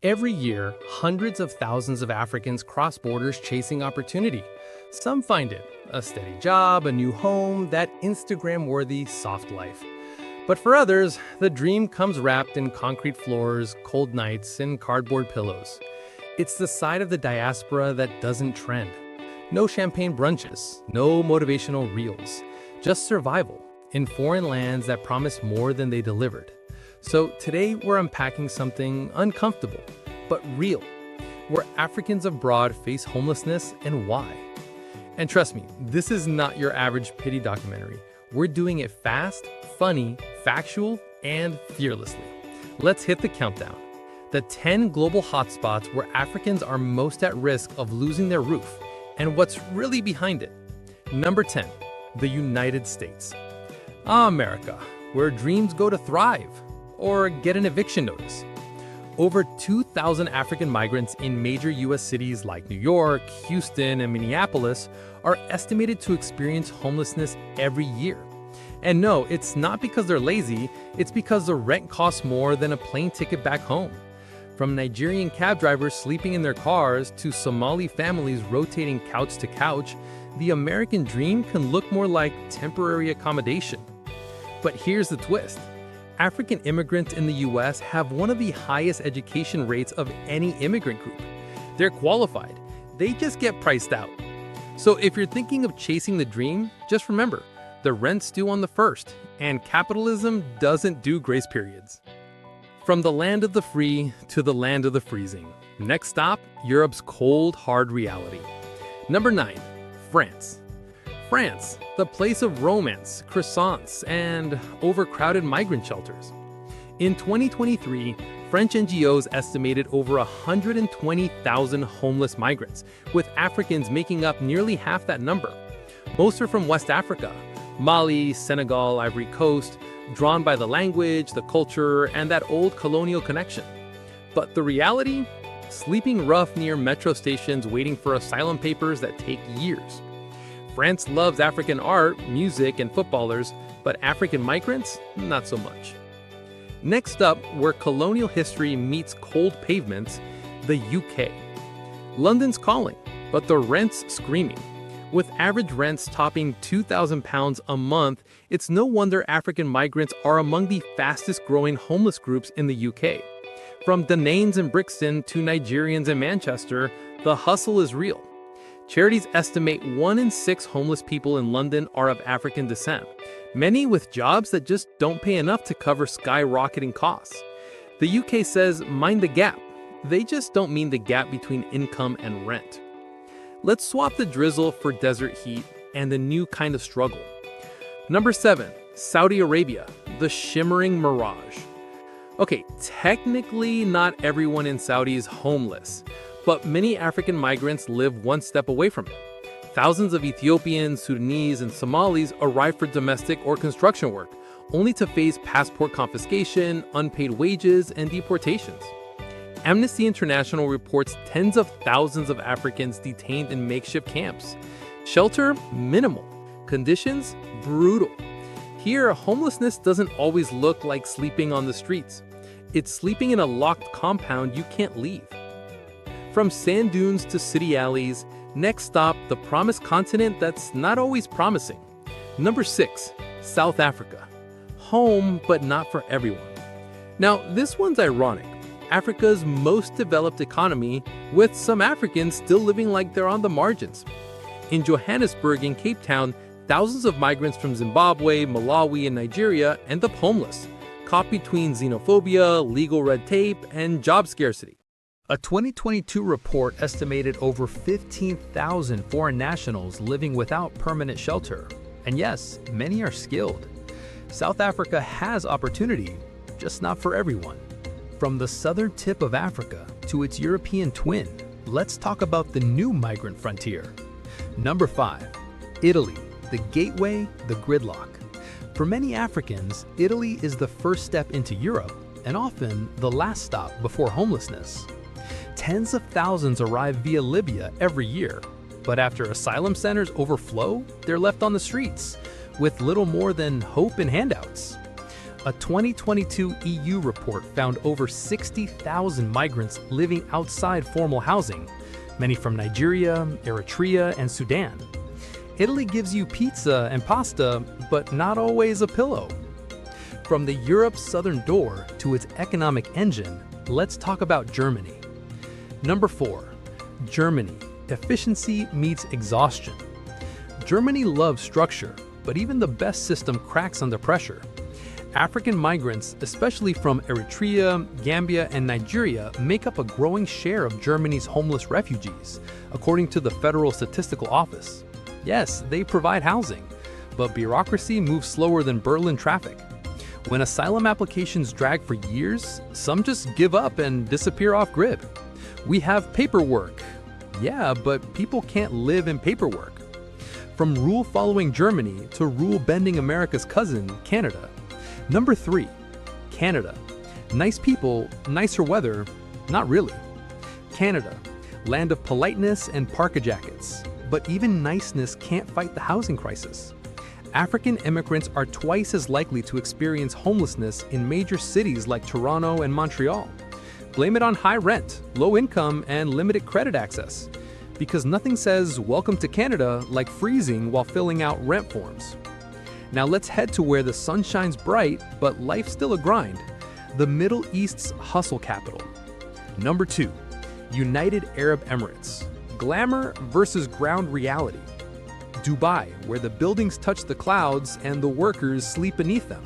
Every year, hundreds of thousands of Africans cross borders chasing opportunity. Some find it a steady job, a new home, that Instagram-worthy soft life. But for others, the dream comes wrapped in concrete floors, cold nights, and cardboard pillows. It's the side of the diaspora that doesn't trend. No champagne brunches, no motivational reels, just survival in foreign lands that promise more than they delivered. So today we're unpacking something uncomfortable, but real, where Africans abroad face homelessness and why. And trust me, this is not your average pity documentary. We're doing it fast, funny, factual, and fearlessly. Let's hit the countdown. The 10 global hotspots where Africans are most at risk of losing their roof, and what's really behind it. Number 10, the United States. America, where dreams go to thrive or get an eviction notice. Over 2,000 African migrants in major U.S. cities like New York, Houston, and Minneapolis are estimated to experience homelessness every year. And no, it's not because they're lazy, it's because the rent costs more than a plane ticket back home. From Nigerian cab drivers sleeping in their cars to Somali families rotating couch to couch, the American dream can look more like temporary accommodation. But here's the twist. African immigrants in the U.S. have one of the highest education rates of any immigrant group. They're qualified. They just get priced out. So if you're thinking of chasing the dream, just remember, the rent's due on the first, and capitalism doesn't do grace periods. From the land of the free to the land of the freezing. Next stop, Europe's cold, hard reality. Number 9, France. France, the place of romance, croissants, and overcrowded migrant shelters. In 2023, French NGOs estimated over 120,000 homeless migrants, with Africans making up nearly half that number. Most are from West Africa, Mali, Senegal, Ivory Coast, drawn by the language, the culture, and that old colonial connection. But the reality? Sleeping rough near metro stations waiting for asylum papers that take years. France loves African art, music, and footballers, but African migrants, not so much. Next up, where colonial history meets cold pavements, the UK. London's calling, but the rent's screaming. With average rents topping £2,000 a month, it's no wonder African migrants are among the fastest growing homeless groups in the UK. From Dananes in Brixton to Nigerians in Manchester, the hustle is real. Charities estimate 1 in 6 homeless people in London are of African descent, many with jobs that just don't pay enough to cover skyrocketing costs. The UK says, mind the gap. They just don't mean the gap between income and rent. Let's swap the drizzle for desert heat and a new kind of struggle. Number 7, Saudi Arabia, the shimmering mirage. Okay, technically not everyone in Saudi is homeless, but many African migrants live one step away from it. Thousands of Ethiopians, Sudanese, and Somalis arrive for domestic or construction work, only to face passport confiscation, unpaid wages, and deportations. Amnesty International reports tens of thousands of Africans detained in makeshift camps. Shelter, minimal. Conditions, brutal. Here, homelessness doesn't always look like sleeping on the streets. It's sleeping in a locked compound you can't leave. From sand dunes to city alleys, next stop, the promised continent that's not always promising. Number 6, South Africa. Home, but not for everyone. Now, this one's ironic. Africa's most developed economy, with some Africans still living like they're on the margins. In Johannesburg and Cape Town, thousands of migrants from Zimbabwe, Malawi, and Nigeria end up homeless, caught between xenophobia, legal red tape, and job scarcity. A 2022 report estimated over 15,000 foreign nationals living without permanent shelter. And yes, many are skilled. South Africa has opportunity, just not for everyone. From the southern tip of Africa to its European twin, let's talk about the new migrant frontier. Number 5, Italy, the gateway, the gridlock. For many Africans, Italy is the first step into Europe and often the last stop before homelessness. Tens of thousands arrive via Libya every year, but after asylum centers overflow, they're left on the streets with little more than hope and handouts. A 2022 EU report found over 60,000 migrants living outside formal housing, many from Nigeria, Eritrea, and Sudan. Italy gives you pizza and pasta, but not always a pillow. From the Europe's southern door to its economic engine, let's talk about Germany. Number 4. Germany. Efficiency meets exhaustion. Germany loves structure, but even the best system cracks under pressure. African migrants, especially from Eritrea, Gambia, and Nigeria, make up a growing share of Germany's homeless refugees, according to the Federal Statistical Office. Yes, they provide housing, but bureaucracy moves slower than Berlin traffic. When asylum applications drag for years, some just give up and disappear off-grid. We have paperwork. Yeah, but people can't live in paperwork. From rule-following Germany to rule-bending America's cousin, Canada. Number 3. Canada. Nice people, nicer weather, not really. Canada. Land of politeness and parka jackets. But even niceness can't fight the housing crisis. African immigrants are twice as likely to experience homelessness in major cities like Toronto and Montreal. Blame it on high rent, low income, and limited credit access. Because nothing says welcome to Canada like freezing while filling out rent forms. Now let's head to where the sun shines bright, but life's still a grind. The Middle East's hustle capital. Number 2. United Arab Emirates. Glamour versus ground reality. Dubai, where the buildings touch the clouds and the workers sleep beneath them.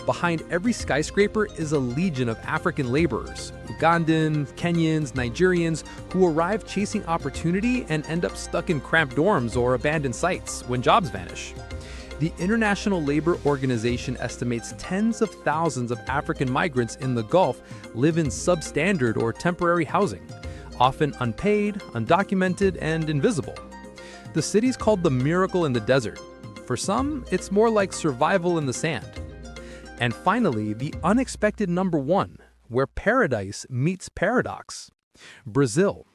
Behind every skyscraper is a legion of African laborers, Ugandan, Kenyans, Nigerians, who arrive chasing opportunity and end up stuck in cramped dorms or abandoned sites when jobs vanish. The International Labor Organization estimates tens of thousands of African migrants in the Gulf live in substandard or temporary housing, often unpaid, undocumented, and invisible. The city's called the miracle in the desert. For some, it's more like survival in the sand. And finally, the unexpected number 1, where paradise meets paradox. Brazil.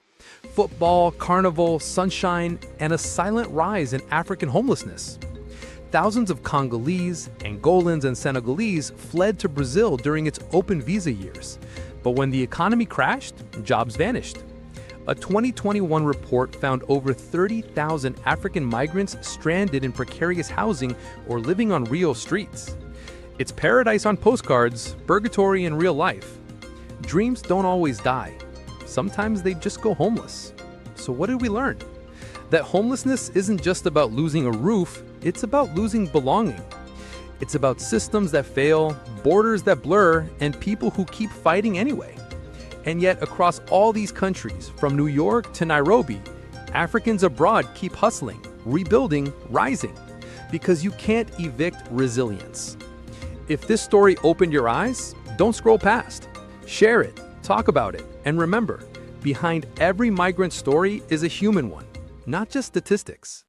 Football, carnival, sunshine, and a silent rise in African homelessness. Thousands of Congolese, Angolans, and Senegalese fled to Brazil during its open visa years. But when the economy crashed, jobs vanished. A 2021 report found over 30,000 African migrants stranded in precarious housing or living on Rio streets. It's paradise on postcards, purgatory in real life. Dreams don't always die. Sometimes they just go homeless. So what did we learn? That homelessness isn't just about losing a roof, it's about losing belonging. It's about systems that fail, borders that blur, and people who keep fighting anyway. And yet, across all these countries, from New York to Nairobi, Africans abroad keep hustling, rebuilding, rising. Because you can't evict resilience. If this story opened your eyes, don't scroll past. Share it, talk about it, and remember, behind every migrant story is a human one, not just statistics.